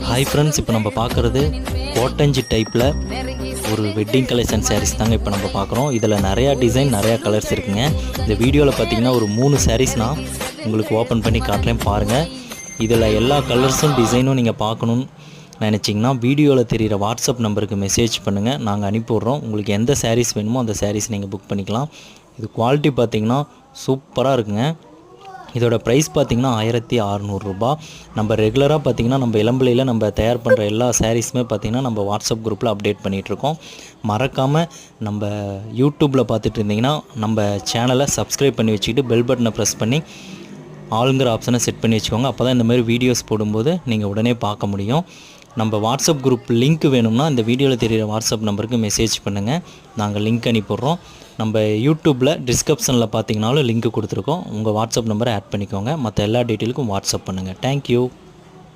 Hi friends, இப்போ நம்ம பார்க்குறது கோட்டஞ்சி டைப்பில் ஒரு வெட்டிங் கலெக்ஷன் சாரீஸ் தாங்க இப்போ நம்ம பார்க்குறோம். இதில் நிறையா டிசைன், நிறையா கலர்ஸ் இருக்குங்க. இந்த வீடியோவில் பார்த்தீங்கன்னா ஒரு 3 சாரீஸ் நான் உங்களுக்கு ஓப்பன் பண்ணி காட்டுறேன் பாருங்கள். இதில் எல்லா கலர்ஸும் டிசைனும் நீங்கள் பார்க்கணுன்னு நினச்சிங்கன்னா வீடியோவில் தெரிகிற வாட்ஸ்அப் நம்பருக்கு மெசேஜ் பண்ணுங்கள், நாங்கள் அனுப்பிவிட்றோம். உங்களுக்கு எந்த சாரீஸ் வேணுமோ அந்த சாரீஸ் நீங்கள் புக் பண்ணிக்கலாம். இது குவாலிட்டி பார்த்திங்கன்னா சூப்பராக இருக்குங்க. இதோட ப்ரைஸ் பார்த்திங்கன்னா 1600 ரூபா. நம்ம ரெகுலராக பார்த்திங்கன்னா நம்ம இளம்பிள்ளையில் நம்ம தயார் பண்ணுற எல்லா சாரீஸுமே பார்த்திங்கன்னா நம்ம வாட்ஸ்அப் குரூப்பில் அப்டேட் பண்ணிகிட்ருக்கோம். மறக்காமல் நம்ம யூடியூப்பில் பார்த்துட்டு இருந்தீங்கன்னா நம்ம சேனலை சப்ஸ்கிரைப் பண்ணி வச்சுக்கிட்டு பெல் பட்டனை ப்ரெஸ் பண்ணி ஆளுங்கிற ஆப்ஷனை செட் பண்ணி வச்சுக்கோங்க. அப்போ தான் இந்த மாதிரி வீடியோஸ் போடும்போது நீங்கள் உடனே பார்க்க முடியும். நம்ம வாட்ஸ்அப் குரூப் லிங்க் வேணும்னா இந்த வீடியோவில் தெரிகிற வாட்ஸ்அப் நம்பருக்கு மெசேஜ் பண்ணுங்கள், நாங்கள் லிங்க் அனுப்பிடுறோம். நம்ம யூடியூப்பில் டிஸ்கிரிப்ஷனில் பார்த்தீங்கனாலும் லிங்க் கொடுத்துருக்கோம். உங்கள் வாட்ஸ்அப் நம்பரை ஆட் பண்ணிக்கோங்க. மற்ற எல்லா டீட்டெயிலுக்கும் வாட்ஸ்அப் பண்ணுங்கள். தேங்க்யூ.